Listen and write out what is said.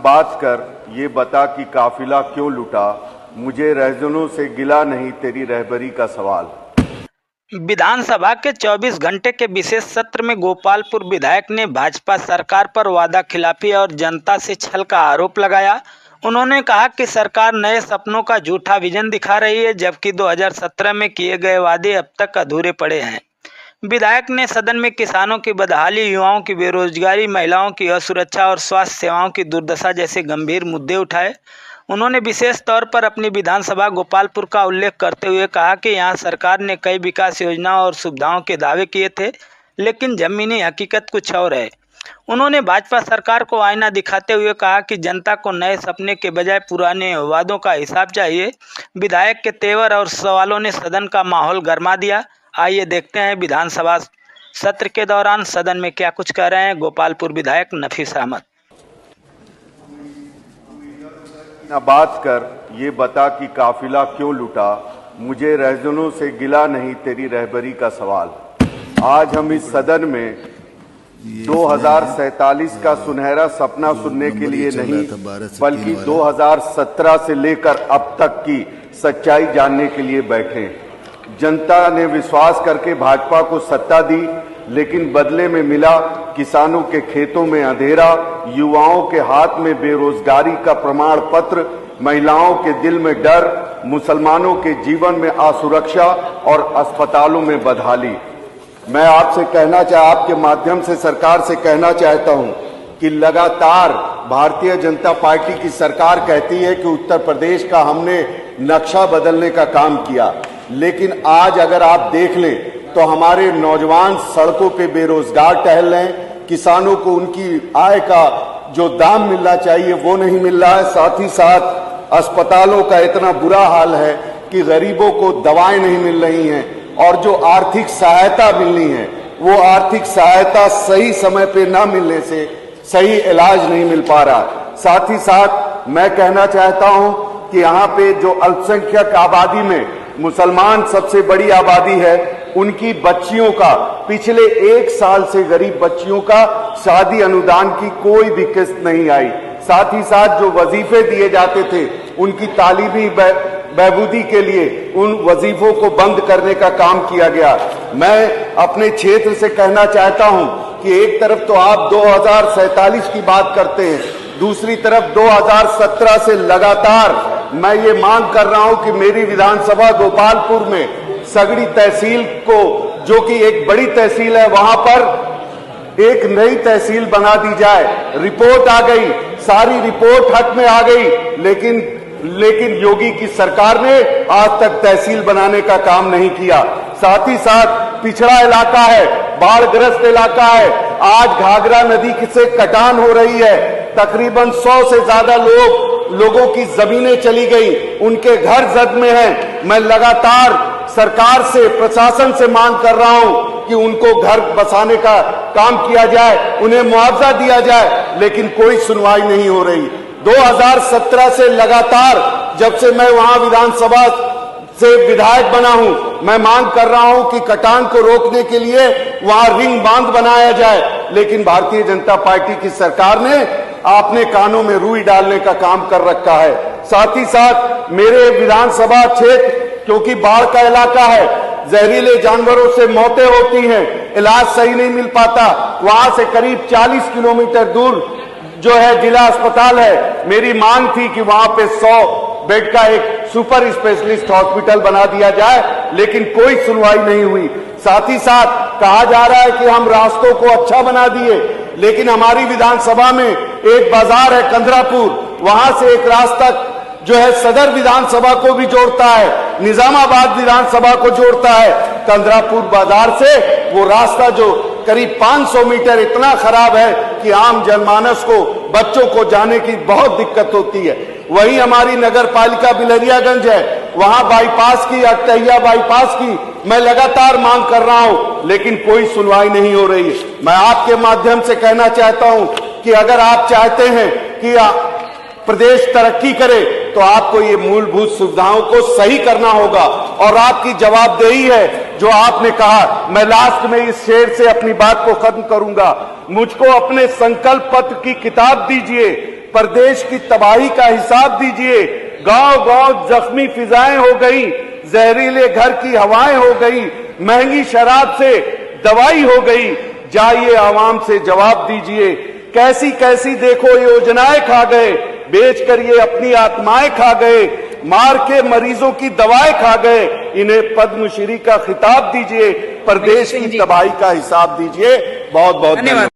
बात कर, ये बता कि काफिला क्यों लुटा, मुझे रहजनों से गिला नहीं तेरी रहबरी का सवाल। विधानसभा के 24 घंटे के विशेष सत्र में गोपालपुर विधायक ने भाजपा सरकार पर वादा खिलाफी और जनता से छल का आरोप लगाया। उन्होंने कहा कि सरकार नए सपनों का झूठा विजन दिखा रही है, जबकि 2017 में किए गए वादे अब तक अधूरे पड़े हैं। विधायक ने सदन में किसानों की बदहाली, युवाओं की बेरोजगारी, महिलाओं की असुरक्षा और स्वास्थ्य सेवाओं की दुर्दशा जैसे गंभीर मुद्दे उठाए। उन्होंने विशेष तौर पर अपनी विधानसभा गोपालपुर का उल्लेख करते हुए कहा कि यहां सरकार ने कई विकास योजनाओं और सुविधाओं के दावे किए थे, लेकिन जमीनी हकीकत कुछ और है। उन्होंने भाजपा सरकार को आईना दिखाते हुए कहा कि जनता को नए सपने के बजाय पुराने वादों का हिसाब चाहिए। विधायक के तेवर और सवालों ने सदन का माहौल गर्मा दिया। आइए देखते हैं विधानसभा सत्र के दौरान सदन में क्या कुछ कह रहे हैं गोपालपुर विधायक नफीस अहमद। न बात कर, ये बता कि काफिला क्यों लुटा, मुझे रहजनों से गिला नहीं तेरी रहबरी का सवाल। आज हम इस सदन में 2047 का सुनहरा सपना सुनने के लिए नहीं, बल्कि 2017 से लेकर अब तक की सच्चाई जानने के लिए बैठे। जनता ने विश्वास करके भाजपा को सत्ता दी, लेकिन बदले में मिला किसानों के खेतों में अंधेरा, युवाओं के हाथ में बेरोजगारी का प्रमाण पत्र, महिलाओं के दिल में डर, मुसलमानों के जीवन में असुरक्षा और अस्पतालों में बदहाली। मैं आपके माध्यम से सरकार से कहना चाहता हूं कि लगातार भारतीय जनता पार्टी की सरकार कहती है कि उत्तर प्रदेश का हमने नक्शा बदलने का काम किया, लेकिन आज अगर आप देख लें तो हमारे नौजवान सड़कों पे बेरोजगार टहल रहे हैं, किसानों को उनकी आय का जो दाम मिलना चाहिए वो नहीं मिल रहा है। साथ ही साथ अस्पतालों का इतना बुरा हाल है कि गरीबों को दवाएं नहीं मिल रही हैं, और जो आर्थिक सहायता मिलनी है वो आर्थिक सहायता सही समय पे ना मिलने से सही इलाज नहीं मिल पा रहा। साथ ही साथ मैं कहना चाहता हूं कि यहाँ पे जो अल्पसंख्यक आबादी में मुसलमान सबसे बड़ी आबादी है, उनकी बच्चियों का पिछले 1 साल से गरीब बच्चियों का शादी अनुदान की कोई भी किस्त नहीं आई। साथ ही साथ जो वजीफे दिए जाते थे उनकी तालीमी बहबूदी के लिए उन वजीफों को बंद करने का काम किया गया। मैं अपने क्षेत्र से कहना चाहता हूं कि एक तरफ तो आप 2047 की बात करते हैं, दूसरी तरफ 2017 से लगातार मैं ये मांग कर रहा हूं कि मेरी विधानसभा गोपालपुर में सगड़ी तहसील को, जो कि एक बड़ी तहसील है, वहां पर एक नई तहसील बना दी जाए। रिपोर्ट आ गई, सारी रिपोर्ट हक में आ गई, लेकिन योगी की सरकार ने आज तक तहसील बनाने का काम नहीं किया। साथ ही साथ पिछड़ा इलाका है, बाढ़ग्रस्त इलाका है, आज घाघरा नदी से कटान हो रही है, तकरीबन 100 से ज्यादा लोगों की जमीनें चली गई, उनके घर जद में हैं। मैं लगातार सरकार से, प्रशासन से मांग कर रहा हूं कि उनको घर बसाने का काम किया जाए, उन्हें मुआवजा दिया जाए, लेकिन कोई सुनवाई नहीं हो रही। 2017 से लगातार, जब से मैं वहां विधानसभा से विधायक बना हूं, मैं मांग कर रहा हूं कि कटान को रोकने के लिए वहां रिंग बांध बनाया जाए, लेकिन भारतीय जनता पार्टी की सरकार ने अपने कानों में रुई डालने का काम कर रखा है। साथ ही साथ मेरे विधानसभा क्षेत्र, क्योंकि बाढ़ का इलाका है, जहरीले जानवरों से मौतें होती हैं, इलाज सही नहीं मिल पाता। वहां से करीब 40 किलोमीटर दूर जो है जिला अस्पताल है। मेरी मांग थी कि वहां पे 100 बेड का एक सुपर स्पेशलिस्ट हॉस्पिटल बना दिया जाए, लेकिन कोई सुनवाई नहीं हुई। साथ ही साथ कहा जा रहा है कि हम रास्तों को अच्छा बना दिए, लेकिन हमारी विधानसभा में एक बाजार है कंदरापुर, वहां से एक रास्ता जो है सदर विधानसभा को भी जोड़ता है, निजामाबाद विधानसभा को जोड़ता है। कंदरापुर बाजार से वो रास्ता जो करीब 500 मीटर इतना खराब है कि आम जनमानस को, बच्चों को जाने की बहुत दिक्कत होती है। वही हमारी नगर पालिका बिलरियागंज है, वहां बाईपास की, अटहिया बाईपास की मैं लगातार मांग कर रहा हूं, लेकिन कोई सुनवाई नहीं हो रही है। मैं आपके माध्यम से कहना चाहता हूं कि अगर आप चाहते हैं कि प्रदेश तरक्की करे तो आपको ये मूलभूत सुविधाओं को सही करना होगा, और आपकी जवाबदेही है जो आपने कहा। मैं लास्ट में इस शेर से अपनी बात को खत्म करूंगा। मुझको अपने संकल्प पत्र की किताब दीजिए, प्रदेश की तबाही का हिसाब दीजिए। गांव-गांव जख्मी फिजाएं हो गई, जहरीले घर की हवाएं हो गई, महंगी शराब से दवाई हो गई। जाइए आवाम से जवाब दीजिए। कैसी कैसी देखो योजनाएं खा गए, बेच कर ये अपनी आत्माएं खा गए, मार के मरीजों की दवाएं खा गए। इन्हें पद्मश्री का खिताब दीजिए, प्रदेश की तबाही का हिसाब दीजिए। बहुत बहुत धन्यवाद।